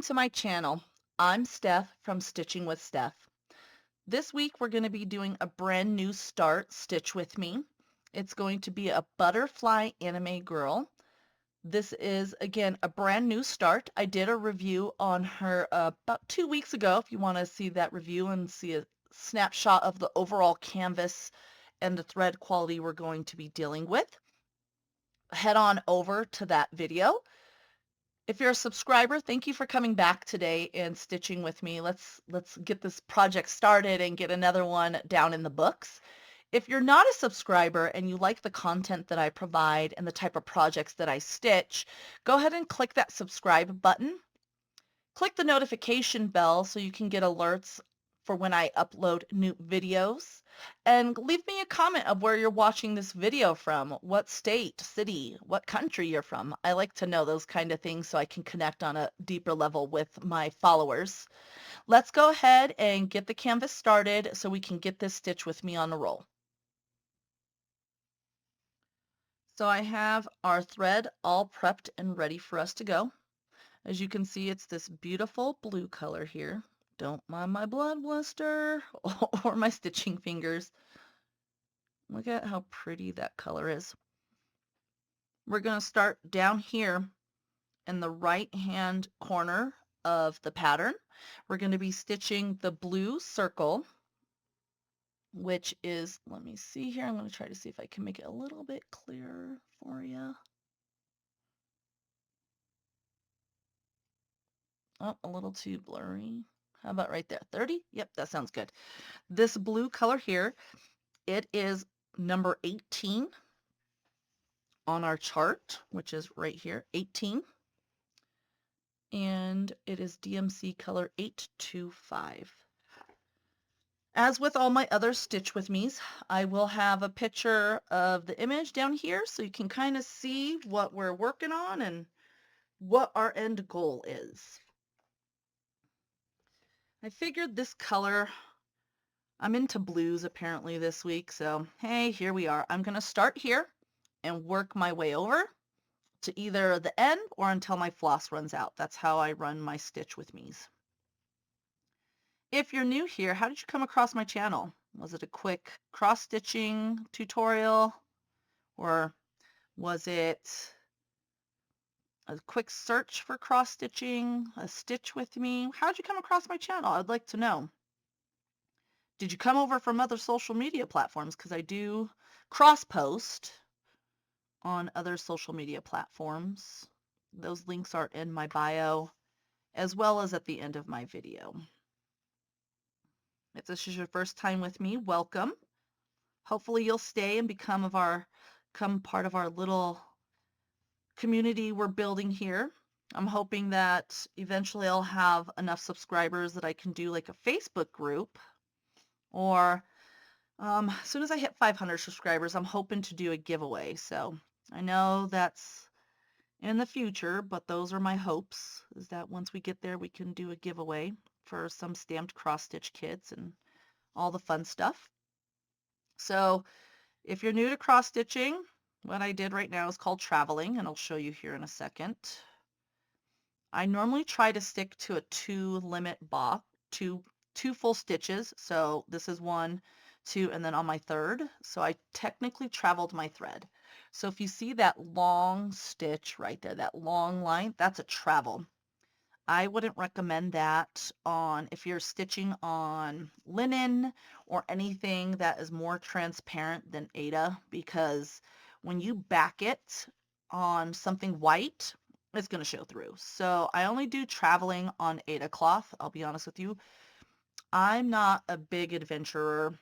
to my channel. I'm Steph from Stitching with Steph. This week we're going to be doing a brand new start stitch with me. It's going to be a butterfly anime girl. This is again a brand new start. I did a review on her about 2 weeks ago if you want to see that review and see a snapshot of the overall canvas and the thread quality we're going to be dealing with. Head on over to that video. If you're a subscriber, thank you for coming back today and stitching with me. Let's get this project started and get another one down in the books. If you're not a subscriber and you like the content that I provide and the type of projects that I stitch, go ahead and click that subscribe button. Click the notification bell so you can get alerts for when I upload new videos. And leave me a comment of where you're watching this video from, what state, city, what country you're from. I like to know those kind of things so I can connect on a deeper level with my followers. Let's go ahead and get the canvas started so we can get this stitch with me on a roll. So I have our thread all prepped and ready for us to go. As you can see, it's this beautiful blue color here. Don't mind my blood blister or my stitching fingers. Look at how pretty that color is. We're going to start down here in the right hand corner of the pattern. We're going to be stitching the blue circle, which is, let me see here, I'm going to try to see if I can make it a little bit clearer for you. Oh, a little too blurry. How about right there? 30? Yep, that sounds good. This blue color here, it is number 18 on our chart, which is right here, 18. And it is DMC color 825. As with all my other Stitch With Me's, I will have a picture of the image down here so you can kind of see what we're working on and what our end goal is. I figured this color, I'm into blues apparently this week, so hey, here we are. I'm going to start here and work my way over to either the end or until my floss runs out. That's how I run my Stitch With Me's. If you're new here, how did you come across my channel? Was it a quick cross-stitching tutorial, or was it a quick search for cross-stitching, a stitch with me? How did you come across my channel? I'd like to know. Did you come over from other social media platforms? Because I do cross-post on other social media platforms. Those links are in my bio, as well as at the end of my video. If this is your first time with me, welcome. Hopefully you'll stay and become part of our little community we're building here. I'm hoping that eventually I'll have enough subscribers that I can do like a Facebook group, or as soon as I hit 500 subscribers, I'm hoping to do a giveaway. So I know that's in the future, but those are my hopes, is that once we get there, we can do a giveaway for some stamped cross-stitch kits and all the fun stuff. So if you're new to cross-stitching, what I did right now is called traveling, and I'll show you here in a second. I normally try to stick to a 2-limit box, two full stitches. So this is 1, 2, and then on my third. So I technically traveled my thread. So if you see that long stitch right there, that long line, that's a travel. I wouldn't recommend that if you're stitching on linen or anything that is more transparent than Aida, because when you back it on something white, it's going to show through. So I only do traveling on Aida cloth. I'll be honest with you. I'm not a big adventurer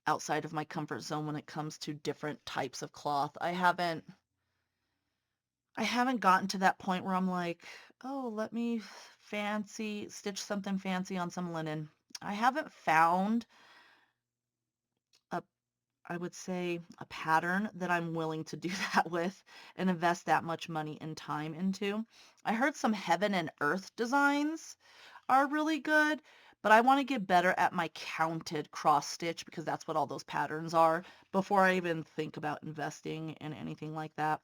outside of my comfort zone when it comes to different types of cloth. I haven't gotten to that point where I'm like, oh, let me stitch something fancy on some linen. I haven't found I would say a pattern that I'm willing to do that with and invest that much money and time into. I heard some heaven and earth designs are really good, but I want to get better at my counted cross stitch because that's what all those patterns are before I even think about investing in anything like that.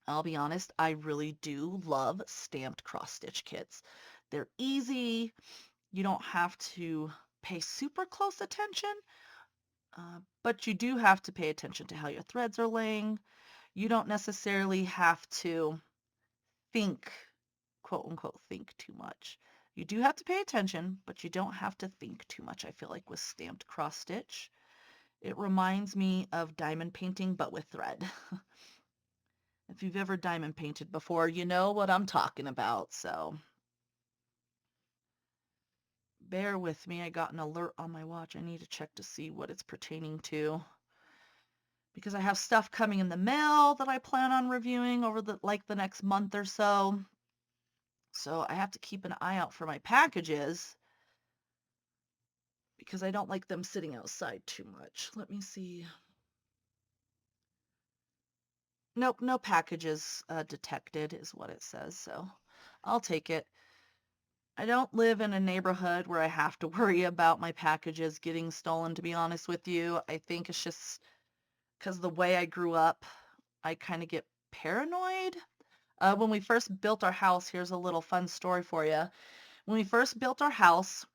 I'll be honest, I really do love stamped cross stitch kits. They're easy. You don't have to pay super close attention, but you do have to pay attention to how your threads are laying. You don't necessarily have to think, quote unquote, think too much. You do have to pay attention, but you don't have to think too much, I feel like, with stamped cross stitch. It reminds me of diamond painting, but with thread. If you've ever diamond painted before, you know what I'm talking about. So bear with me. I got an alert on my watch. I need to check to see what it's pertaining to because I have stuff coming in the mail that I plan on reviewing over the next month or so. So I have to keep an eye out for my packages because I don't like them sitting outside too much. Let me see. Nope, no packages detected is what it says. So I'll take it. I don't live in a neighborhood where I have to worry about my packages getting stolen, to be honest with you. I think it's just because the way I grew up, I kind of get paranoid. When we first built our house, here's a little fun story for you. When we first built our house,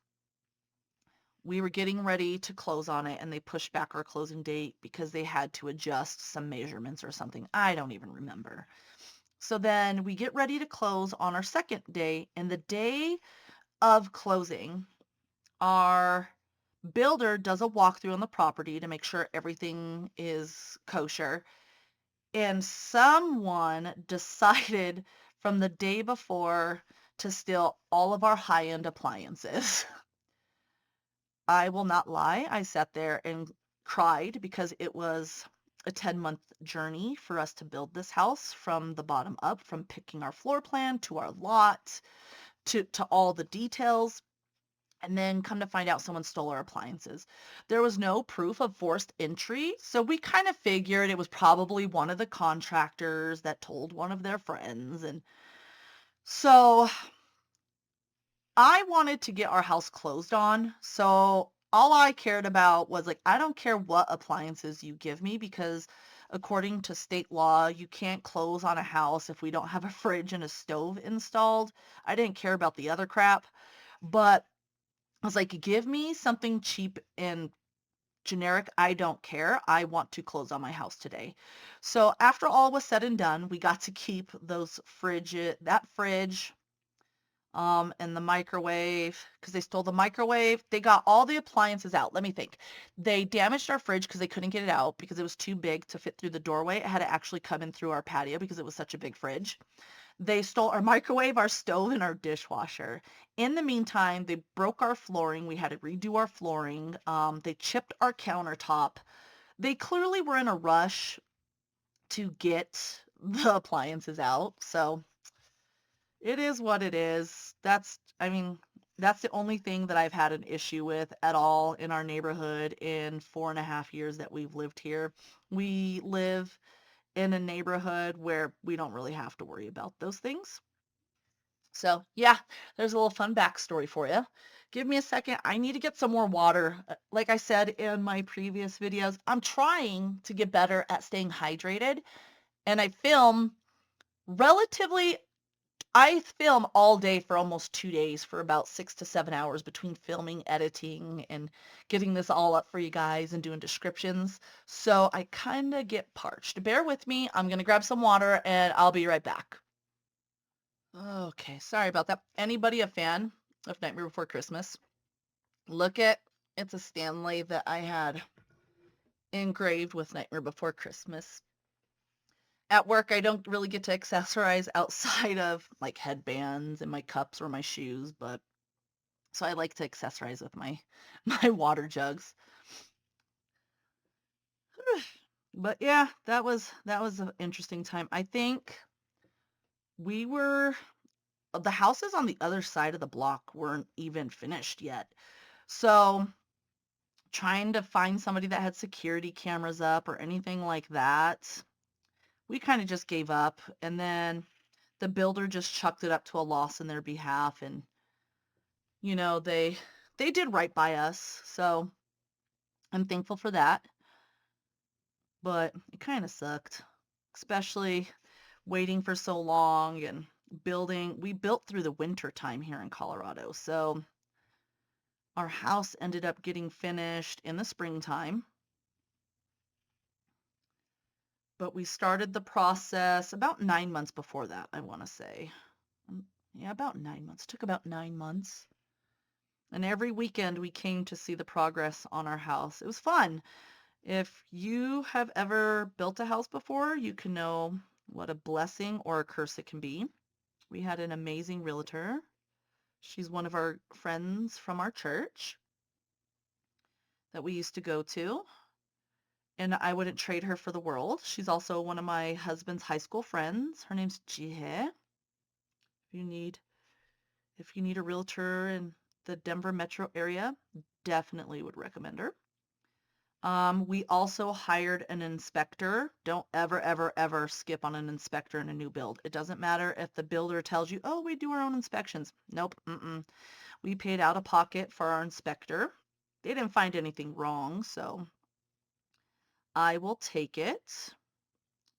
we were getting ready to close on it and they pushed back our closing date because they had to adjust some measurements or something. I don't even remember. So then we get ready to close on our second day, and the day of closing, our builder does a walkthrough on the property to make sure everything is kosher. And someone decided from the day before to steal all of our high-end appliances. I will not lie, I sat there and cried because it was a 10-month journey for us to build this house from the bottom up, from picking our floor plan to our lot to all the details. And then come to find out someone stole our appliances. There was no proof of forced entry, so we kind of figured it was probably one of the contractors that told one of their friends. And so I wanted to get our house closed on. So all I cared about was like, I don't care what appliances you give me because according to state law, you can't close on a house if we don't have a fridge and a stove installed. I didn't care about the other crap, but I was like, give me something cheap and generic. I don't care. I want to close on my house today. So after all was said and done, we got to keep that fridge, and the microwave because they stole the microwave. They got all the appliances out. Let me think. They damaged our fridge because they couldn't get it out because it was too big to fit through the doorway. It had to actually come in through our patio because it was such a big fridge. They stole our microwave, our stove, and our dishwasher. In the meantime, they broke our flooring. We had to redo our flooring. They chipped our countertop. They clearly were in a rush to get the appliances out. So it is what it is. I mean, that's the only thing that I've had an issue with at all in our neighborhood in 4.5 years that we've lived here. We live in a neighborhood where we don't really have to worry about those things. So yeah, there's a little fun backstory for you. Give me a second. I need to get some more water. Like I said in my previous videos, I'm trying to get better at staying hydrated, and relatively, I film all day for almost 2 days for about 6 to 7 hours between filming, editing, and getting this all up for you guys and doing descriptions. So I kind of get parched. Bear with me. I'm going to grab some water and I'll be right back. Okay, sorry about that. Anybody a fan of Nightmare Before Christmas? Look at it's a Stanley that I had engraved with Nightmare Before Christmas. At work, I don't really get to accessorize outside of like headbands and my cups or my shoes, but so I like to accessorize with my my water jugs. But yeah, that was an interesting time. I think we were the houses on the other side of the block weren't even finished yet. So trying to find somebody that had security cameras up or anything like that, we kind of just gave up. And then the builder just chucked it up to a loss in their behalf. And, they did right by us. So I'm thankful for that. But it kind of sucked, especially waiting for so long and building. We built through the winter time here in Colorado. So our house ended up getting finished in the springtime, but we started the process about 9 months before that, I want to say. Yeah, about 9 months. Took about 9 months. And every weekend we came to see the progress on our house. It was fun. If you have ever built a house before, you can know what a blessing or a curse it can be. We had an amazing realtor. She's one of our friends from our church that we used to go to, and I wouldn't trade her for the world. She's also one of my husband's high school friends. Her name's Jihe. If you need if you need a realtor in the Denver metro area, definitely would recommend her. We also hired an inspector. Don't ever, ever, ever skip on an inspector in a new build. It doesn't matter if the builder tells you, oh, we do our own inspections. Nope. We paid out of pocket for our inspector. They didn't find anything wrong, so I will take it.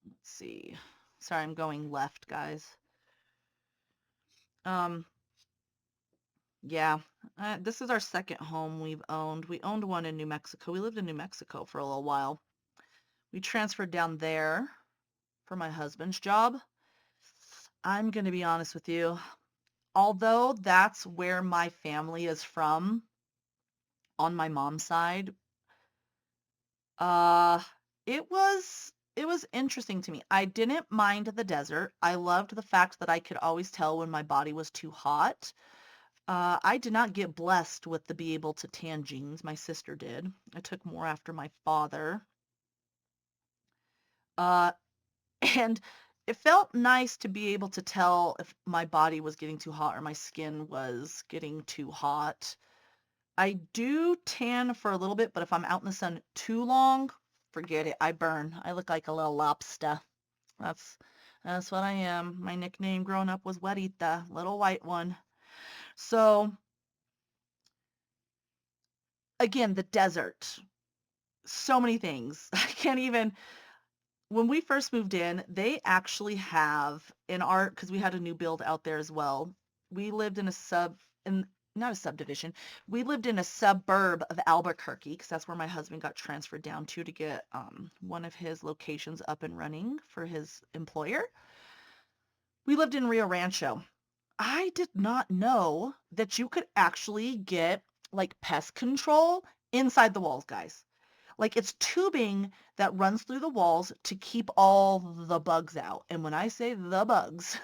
Let's see. Sorry, I'm going left, guys. Yeah, this is our second home we've owned. We owned one in New Mexico. We lived in New Mexico for a little while. We transferred down there for my husband's job. I'm going to be honest with you. Although that's where my family is from on my mom's side, uh, it was interesting to me. I didn't mind the desert. I loved the fact that I could always tell when my body was too hot. I did not get blessed with the be able to tan jeans. My sister did. I took more after my father. Uh, and it felt nice to be able to tell if my body was getting too hot or my skin was getting too hot. I do tan for a little bit, but if I'm out in the sun too long, forget it. I burn. I look like a little lobster. That's that's what I am. My nickname growing up was Wetita, little white one. So again, the desert. So many things. I can't even. When we first moved in, they actually have in our, because we had a new build out there as well. We lived in a in not a subdivision. We lived in a suburb of Albuquerque because that's where my husband got transferred down to get one of his locations up and running for his employer. We lived in Rio Rancho. I did not know that you could actually get like pest control inside the walls, guys. Like it's tubing that runs through the walls to keep all the bugs out. And when I say the bugs,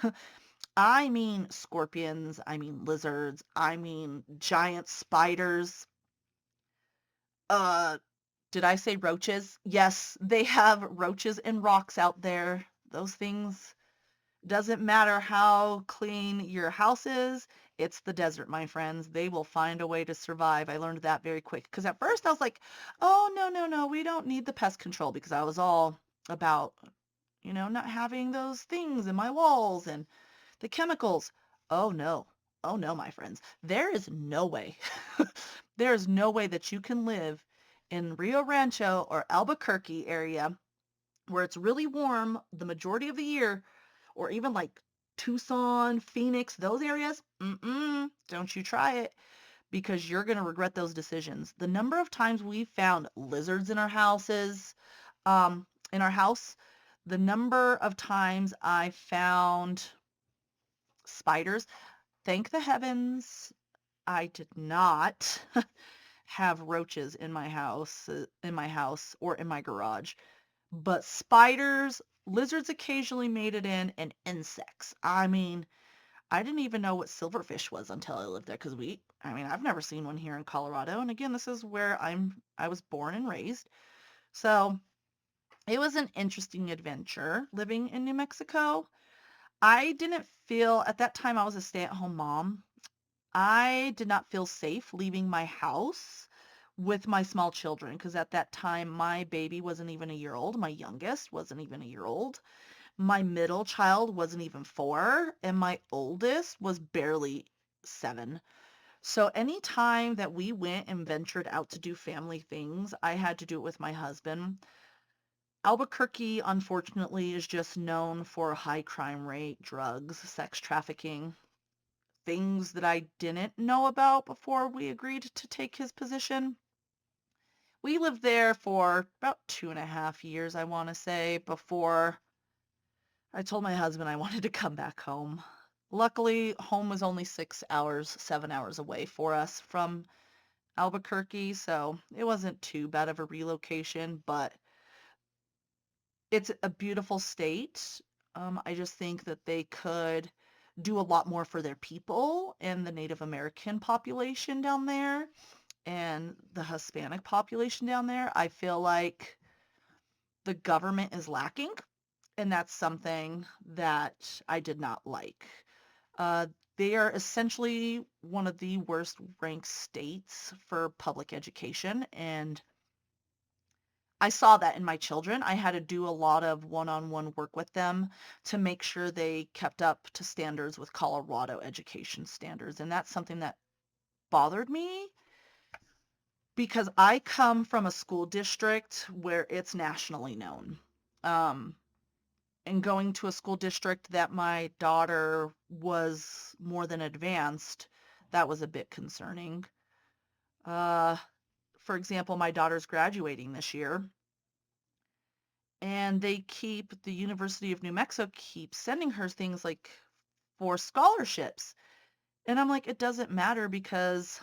I mean scorpions, I mean lizards, I mean giant spiders. Uh, did I say roaches? Yes, they have roaches and rocks out there. Those things, doesn't matter how clean your house is, it's the desert, my friends. They will find a way to survive. I learned that very quick because at first I was like, oh, no, no, no, we don't need the pest control because I was all about, not having those things in my walls and the chemicals. Oh, no. Oh, no, my friends. There is no way. There is no way that you can live in Rio Rancho or Albuquerque area where it's really warm the majority of the year, or even like Tucson, Phoenix, those areas, don't you try it because you're going to regret those decisions. The number of times we found lizards in our house, the number of times I found spiders, thank the heavens, I did not have roaches in my house or in my garage. But spiders, lizards occasionally made it in, and insects. I mean, I didn't even know what silverfish was until I lived there because I've never seen one here in Colorado. And again, this is where I was born and raised. So it was an interesting adventure living in New Mexico. I didn't feel, at that time, I was a stay-at-home mom. I did not feel safe leaving my house with my small children because at that time my baby wasn't even a year old. My youngest wasn't even a year old. My middle child wasn't even 4, and my oldest was barely 7. So anytime that we went and ventured out to do family things, I had to do it with my husband. Albuquerque, unfortunately, is just known for high crime rate, drugs, sex trafficking, things that I didn't know about before we agreed to take his position. We lived there for about 2.5 years, I want to say, before I told my husband I wanted to come back home. Luckily, home was only 6 hours, 7 hours away for us from Albuquerque, so it wasn't too bad of a relocation, but it's a beautiful state. I just think that they could do a lot more for their people and the Native American population down there and the Hispanic population down there. I feel like the government is lacking, and that's something that I did not like. Uh, they are essentially one of the worst ranked states for public education, and I saw that in my children. I had to do a lot of one-on-one work with them to make sure they kept up to standards with Colorado education standards, and that's something that bothered me because I come from a school district where it's nationally known. Um, and going to a school district that my daughter was more than advanced, that was a bit concerning. Uh, for example, my daughter's graduating this year, and the University of New Mexico keeps sending her things like for scholarships. And I'm like, it doesn't matter because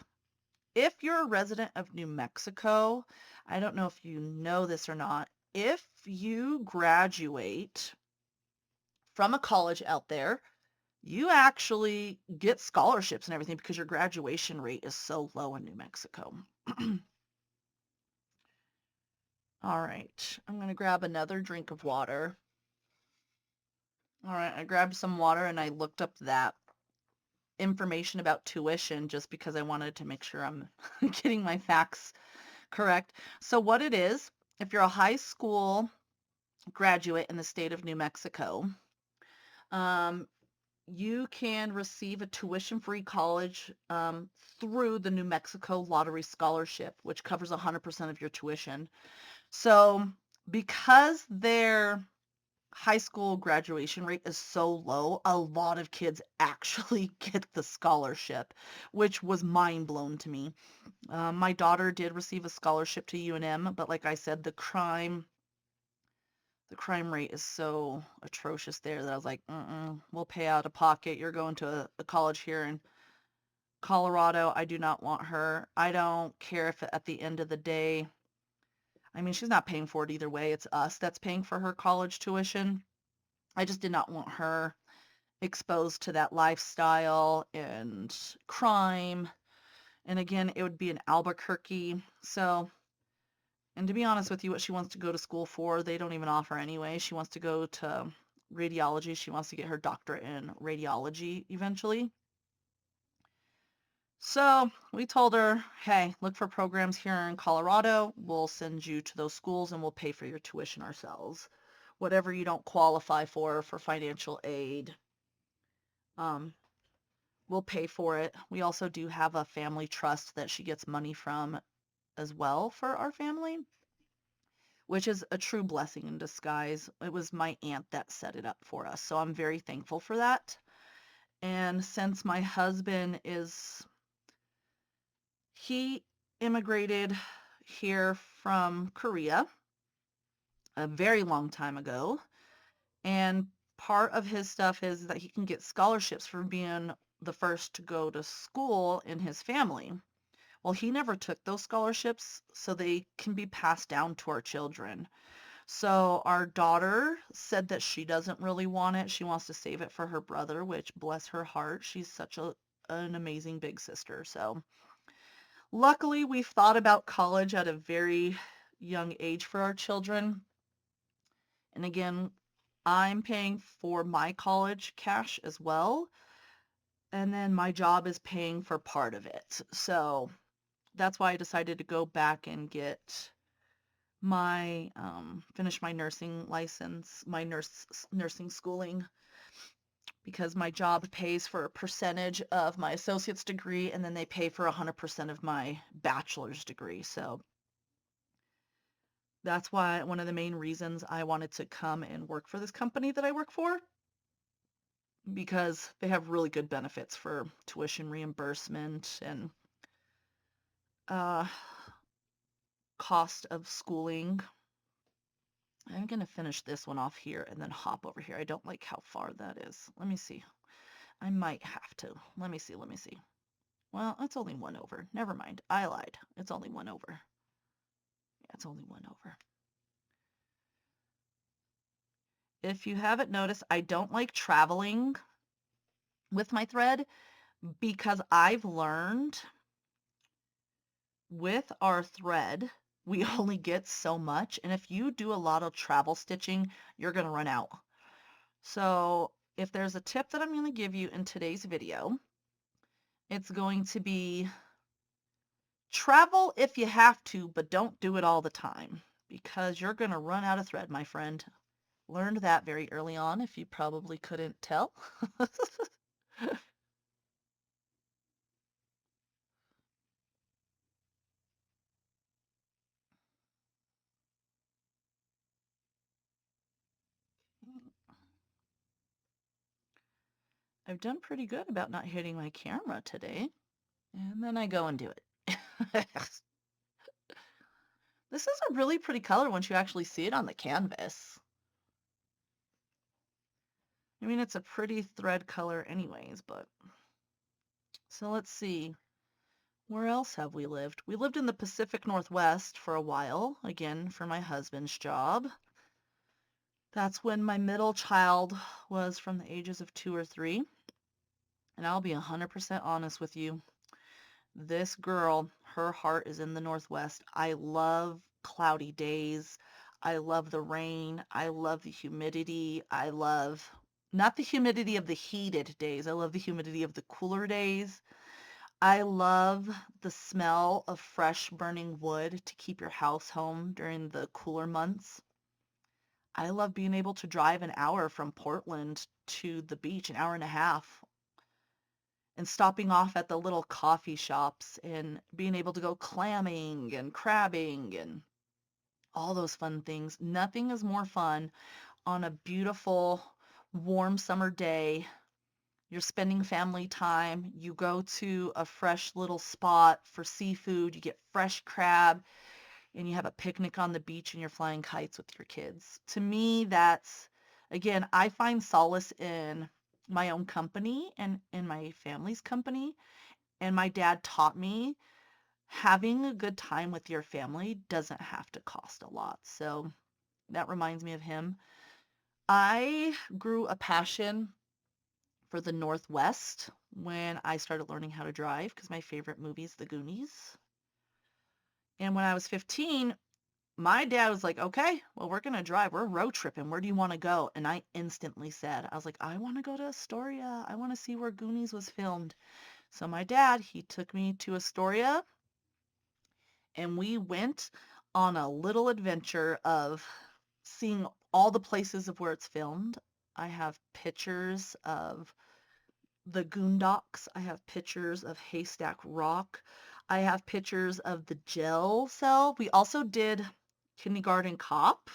if you're a resident of New Mexico, I don't know if you know this or not, if you graduate from a college out there, you actually get scholarships and everything because your graduation rate is so low in New Mexico. All right, I'm going to grab another drink of water. All right, I grabbed some water and I looked up that information about tuition just because I wanted to make sure I'm getting my facts correct. So what it is, if you're a high school graduate in the state of New Mexico, um, you can receive a tuition-free college through the New Mexico Lottery Scholarship, which covers 100% of your tuition. So because their high school graduation rate is so low, a lot of kids actually get the scholarship, which was mind blown to me. My daughter did receive a scholarship to UNM, but like I said, the crime rate is so atrocious there that I was like, we'll pay out of pocket. You're going to a college here in Colorado. I do not want her. I don't care if at the end of the day, I mean, she's not paying for it either way. It's us that's paying for her college tuition. I just did not want her exposed to that lifestyle and crime. And again, it would be in Albuquerque. So, and to be honest with you, what she wants to go to school for, they don't even offer anyway. She wants to go to radiology. She wants to get her doctorate in radiology eventually. So we told her, hey, look for programs here in Colorado. We'll send you to those schools and we'll pay for your tuition ourselves. Whatever you don't qualify for financial aid, um, we'll pay for it. We also do have a family trust that she gets money from as well for our family, which is a true blessing in disguise. It was my aunt that set it up for us, so I'm very thankful for that. And since my husband he immigrated here from Korea a very long time ago, and part of his stuff is that he can get scholarships for being the first to go to school in his family. Well, he never took those scholarships, so they can be passed down to our children. So our daughter said that she doesn't really want it. She wants to save it for her brother, which bless her heart, she's such an amazing big sister. So luckily, we've thought about college at a very young age for our children. And again, I'm paying for my college cash as well. And then my job is paying for part of it. So that's why I decided to go back and get finish my nursing license, my nursing schooling, because my job pays for a percentage of my associate's degree and then they pay for 100% of my bachelor's degree. So That's why one of the main reasons I wanted to come and work for this company that I work for, because they have really good benefits for tuition reimbursement and uh, cost of schooling. I'm going to finish this one off here and then hop over here. I don't like how far that is. Let me see. I might have to. Let me see. Let me see. Well, it's only one over. Never mind. I lied. It's only one over. Yeah, it's only one over. If you haven't noticed, I don't like traveling with my thread because I've learned with our thread, we only get so much. And if you do a lot of travel stitching, you're going to run out. So if there's a tip that I'm going to give you in today's video, it's going to be travel if you have to, but don't do it all the time because you're going to run out of thread, my friend. Learned that very early on, if you probably couldn't tell. I've done pretty good about not hitting my camera today. And then I go and do it. This is a really pretty color once you actually see it on the canvas. I mean, it's a pretty thread color anyways, but... So let's see. Where else have we lived? We lived in the Pacific Northwest for a while, again, for my husband's job. That's when my middle child was from the ages of 2 or 3. And I'll be 100% honest with you. This girl, her heart is in the Northwest. I love cloudy days. I love the rain. I love the humidity. I love not the humidity of the heated days. I love the humidity of the cooler days. I love the smell of fresh burning wood to keep your house home during the cooler months. I love being able to drive an hour from Portland to the beach, an hour and a half, and stopping off at the little coffee shops and being able to go clamming and crabbing and all those fun things. Nothing is more fun on a beautiful, warm summer day. You're spending family time. You go to a fresh little spot for seafood. You get fresh crab and you have a picnic on the beach and you're flying kites with your kids. To me, that's, again, I find solace in my own company and in my family's company. And my dad taught me having a good time with your family doesn't have to cost a lot. So that reminds me of him. I grew a passion for the Northwest when I started learning how to drive because my favorite movie is The Goonies. And when I was 15, my dad was like, okay, well, we're going to drive. We're road tripping. Where do you want to go? And I instantly said, I was like, I want to go to Astoria. I want to see where Goonies was filmed. So my dad, he took me to Astoria and we went on a little adventure of seeing all the places of where it's filmed. I have pictures of the Goondocks. I have pictures of Haystack Rock. I have pictures of the jail cell. We also did Kindergarten Cop.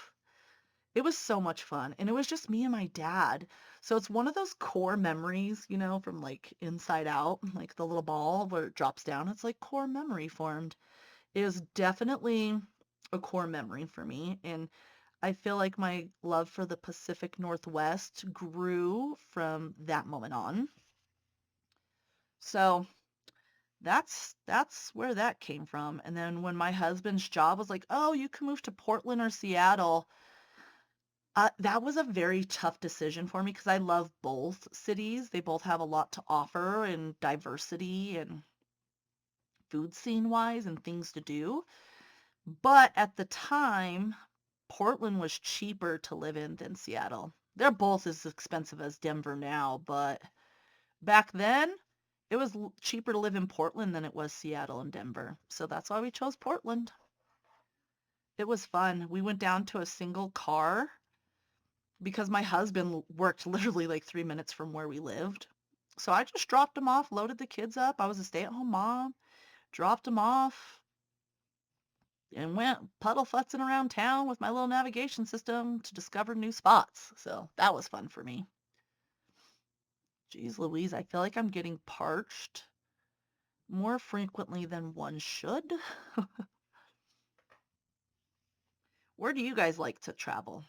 It was so much fun. And it was just me and my dad. So it's one of those core memories, from like Inside Out, like the little ball where it drops down. It's like core memory formed. It is definitely a core memory for me. And I feel like my love for the Pacific Northwest grew from that moment on. So that's where that came from. And then when my husband's job was like, "Oh, you can move to Portland or Seattle," that was a very tough decision for me because I love both cities. They both have a lot to offer and diversity and food scene wise and things to do. But at the time, Portland was cheaper to live in than Seattle. They're both as expensive as Denver now, but back then it was cheaper to live in Portland than it was Seattle and Denver. So that's why we chose Portland. It was fun. We went down to a single car because my husband worked literally like 3 minutes from where we lived. So I just dropped him off, loaded the kids up. I was a stay-at-home mom, dropped him off, and went puddle futzing around town with my little navigation system to discover new spots. So that was fun for me. Geez Louise, I feel like I'm getting parched more frequently than one should. Where do you guys like to travel?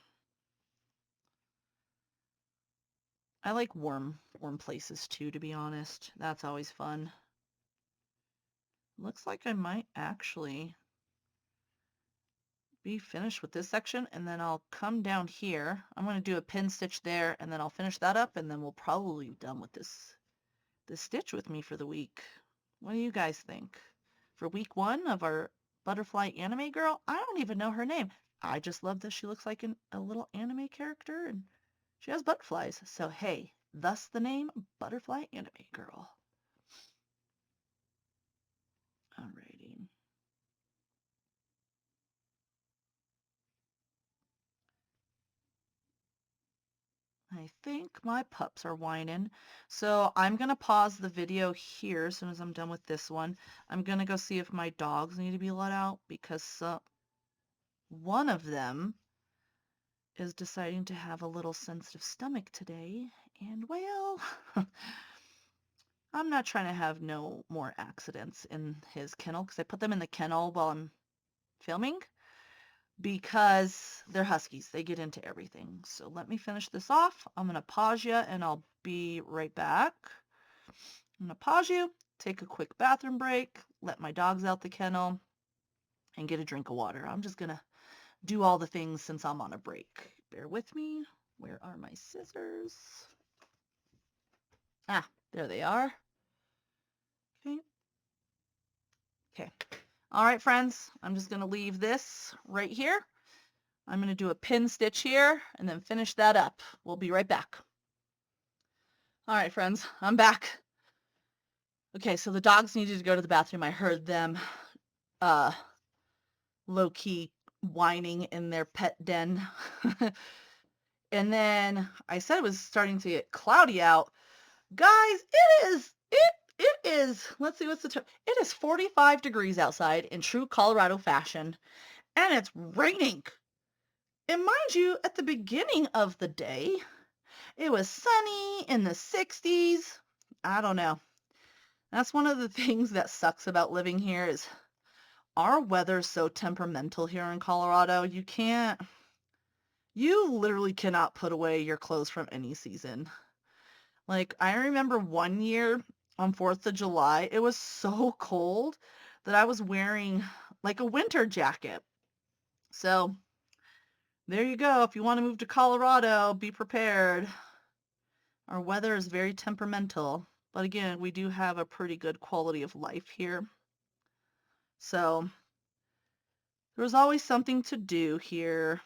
I like warm places too, to be honest. That's always fun. Looks like I might actually be finished with this section, and then I'll come down here. I'm going to do a pin stitch there, and then I'll finish that up, and then we'll probably be done with this stitch with me for the week. What do you guys think? For week 1 of our butterfly anime girl, I don't even know her name. I just love that she looks like a little anime character, and she has butterflies. So hey, thus the name Butterfly Anime Girl. Alrighty. I think my pups are whining. So I'm going to pause the video here as soon as I'm done with this one. I'm going to go see if my dogs need to be let out because one of them is deciding to have a little sensitive stomach today. And well, I'm not trying to have no more accidents in his kennel because I put them in the kennel while I'm filming because they're huskies. They get into everything. So let me finish this off. I'm going to pause you and I'll be right back. I'm going to pause you, take a quick bathroom break, let my dogs out the kennel, and get a drink of water. I'm just going to do all the things since I'm on a break. Bear with me. Where are my scissors? Ah, there they are. Okay. Okay. All right, friends, I'm just going to leave this right here. I'm going to do a pin stitch here and then finish that up. We'll be right back. All right, friends, I'm back. Okay, so the dogs needed to go to the bathroom. I heard them low-key whining in their pet den. And then I said it was starting to get cloudy out. Guys, it is, let's see what's the it is 45 degrees outside in true Colorado fashion, and it's raining. And mind you, at the beginning of the day, it was sunny in the 60s. I don't know. That's one of the things that sucks about living here is our weather's so temperamental here in Colorado. You literally cannot put away your clothes from any season. Like, I remember one year on 4th of July, it was so cold that I was wearing like a winter jacket. So there you go. If you want to move to Colorado, be prepared. Our weather is very temperamental, but again, we do have a pretty good quality of life here. So there's always something to do here.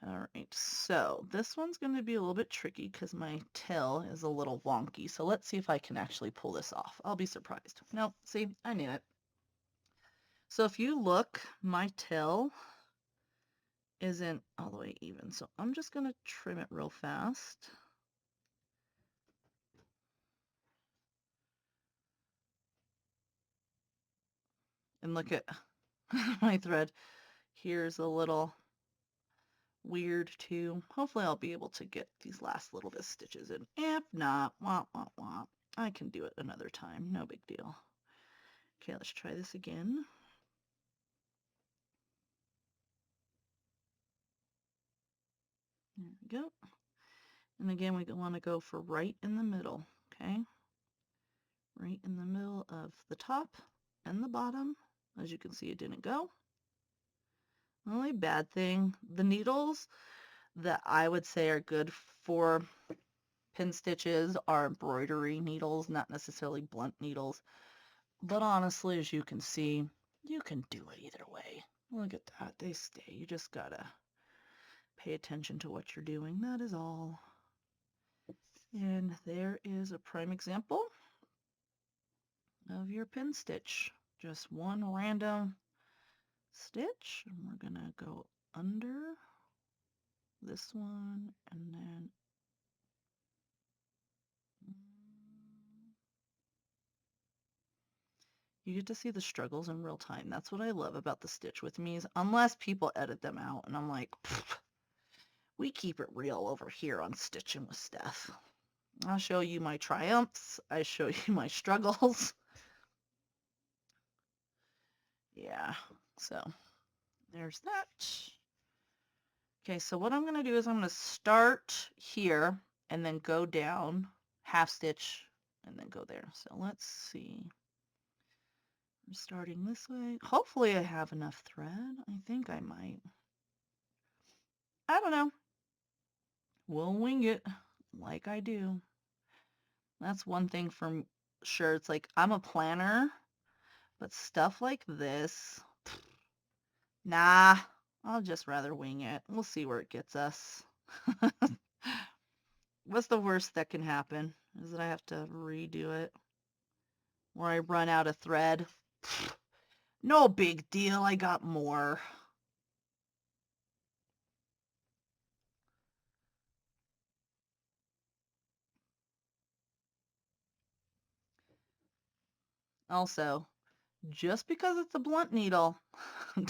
All right, so this one's going to be a little bit tricky because my tail is a little wonky. So let's see if I can actually pull this off. I'll be surprised. Nope, see, I knew it. So if you look, my tail isn't all the way even. So I'm just going to trim it real fast. And look at my thread. Here's a little weird too. Hopefully I'll be able to get these last little bit of stitches in. If not, wah, wah, wah. I can do it another time. No big deal. Okay, let's try this again. There we go. And again, we want to go for right in the middle, okay? Right in the middle of the top and the bottom. As you can see, it didn't go. The only bad thing, the needles that I would say are good for pin stitches are embroidery needles, not necessarily blunt needles. But honestly, as you can see, you can do it either way. Look at that, they stay. You just gotta pay attention to what you're doing. That is all. And there is a prime example of your pin stitch. Just one random stitch. And we're gonna go under this one and then You get to see the struggles in real time. That's what I love about the Stitch With Me's, unless people edit them out. And I'm like, we keep it real over here on Stitching with Steph. I'll show you my triumphs. I show you my struggles. Yeah, so there's that. Okay, so what I'm going to do is I'm going to start here and then go down, half stitch, and then go there. So let's see. I'm starting this way. Hopefully I have enough thread. I think I might. I don't know. We'll wing it like I do. That's one thing for sure. It's like I'm a planner, but stuff like this, nah, I'll just rather wing it. We'll see where it gets us. What's the worst that can happen? Is that I have to redo it? Or I run out of thread? No big deal, I got more. Also, just because it's a blunt needle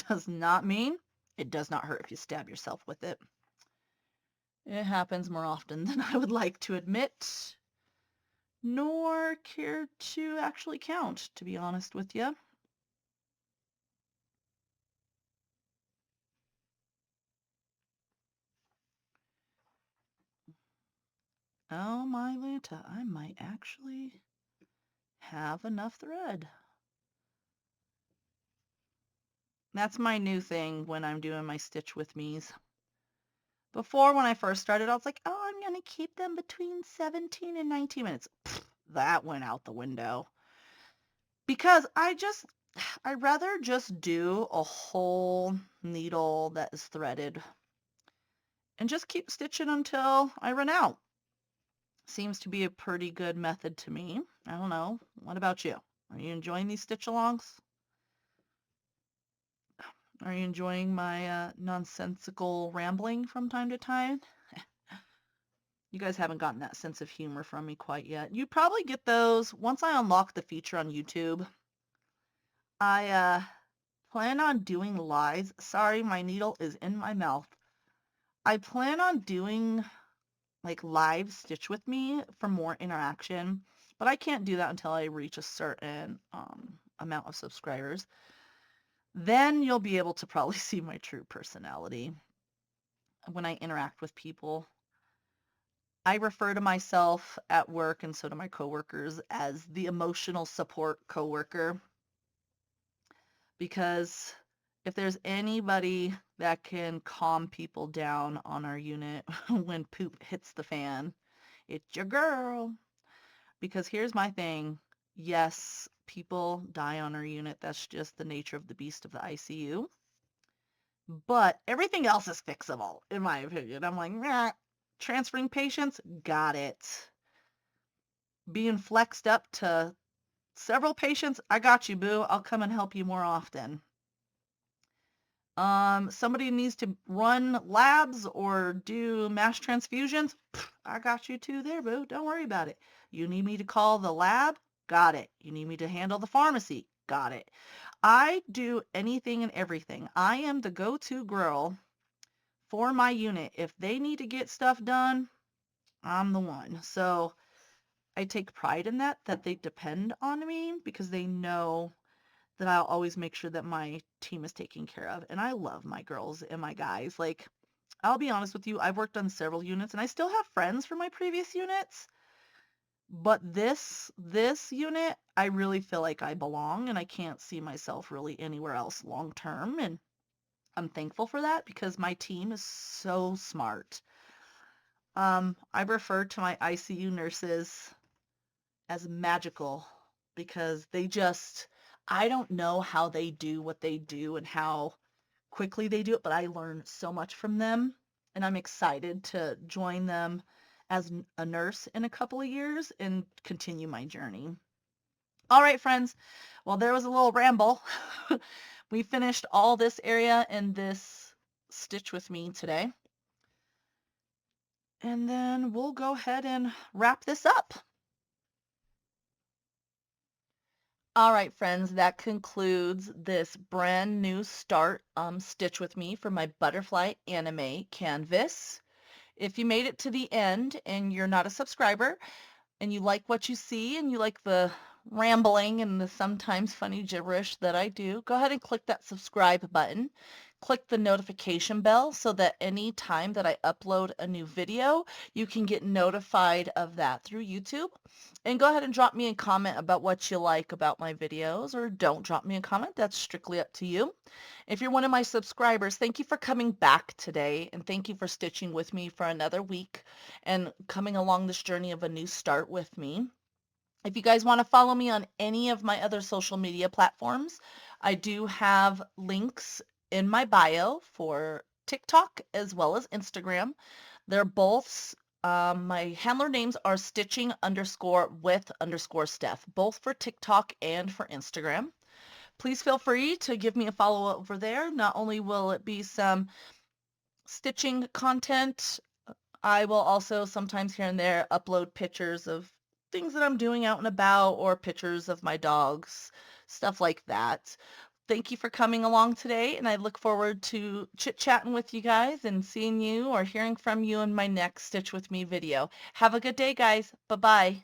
does not mean it does not hurt if you stab yourself with it. It happens more often than I would like to admit, nor care to actually count, to be honest with you. Oh my Lanta, I might actually have enough thread. That's my new thing when I'm doing my Stitch With Me's. Before, when I first started, I was like, oh, I'm going to keep them between 17 and 19 minutes. Pfft, that went out the window. Because I'd rather just do a whole needle that is threaded and just keep stitching until I run out. Seems to be a pretty good method to me. I don't know. What about you? Are you enjoying these stitch alongs? Are you enjoying my nonsensical rambling from time to time? You guys haven't gotten that sense of humor from me quite yet. You probably get those once I unlock the feature on YouTube. I plan on doing lives. Sorry, my needle is in my mouth. I plan on doing like live Stitch With Me for more interaction, but I can't do that until I reach a certain amount of subscribers. Then you'll be able to probably see my true personality when I interact with people. I refer to myself at work, and so do my coworkers, as the emotional support coworker, because if there's anybody that can calm people down on our unit when poop hits the fan, it's your girl. Because here's my thing. Yes, people die on our unit. That's just the nature of the beast of the ICU. But everything else is fixable, in my opinion. I'm like, nah, transferring patients, got it. Being flexed up to several patients, I got you, boo. I'll come and help you more often. Somebody needs to run labs or do mass transfusions, I got you too there, boo. Don't worry about it. You need me to call the lab? Got it. You need me to handle the pharmacy? Got it. I do anything and everything. I am the go-to girl for my unit. If they need to get stuff done, I'm the one. So I take pride in that they depend on me because they know that I'll always make sure that my team is taken care of. And I love my girls and my guys. Like, I'll be honest with you, I've worked on several units and I still have friends from my previous units. But this unit, I really feel like I belong and I can't see myself really anywhere else long term. And I'm thankful for that because my team is so smart. I refer to my ICU nurses as magical because I don't know how they do what they do and how quickly they do it, but I learn so much from them and I'm excited to join them as a nurse in a couple of years and continue my journey. All right, friends. Well, there was a little ramble. We finished all this area in this Stitch With Me today. And then we'll go ahead and wrap this up. All right, friends, that concludes this brand new start Stitch with Me for my butterfly anime canvas. If you made it to the end and you're not a subscriber, and you like what you see and you like the rambling and the sometimes funny gibberish that I do, go ahead and click that subscribe button. Click the notification bell so that any time that I upload a new video, you can get notified of that through YouTube. And go ahead and drop me a comment about what you like about my videos, or don't drop me a comment. That's strictly up to you. If you're one of my subscribers, thank you for coming back today, and thank you for stitching with me for another week and coming along this journey of a new start with me. If you guys want to follow me on any of my other social media platforms, I do have links in my bio for TikTok as well as Instagram. They're both, my handler names are stitching_with_Steph, both for TikTok and for Instagram. Please feel free to give me a follow over there. Not only will it be some stitching content, I will also sometimes here and there upload pictures of things that I'm doing out and about, or pictures of my dogs, stuff like that. Thank you for coming along today, and I look forward to chit-chatting with you guys and seeing you or hearing from you in my next Stitch With Me video. Have a good day, guys. Bye-bye.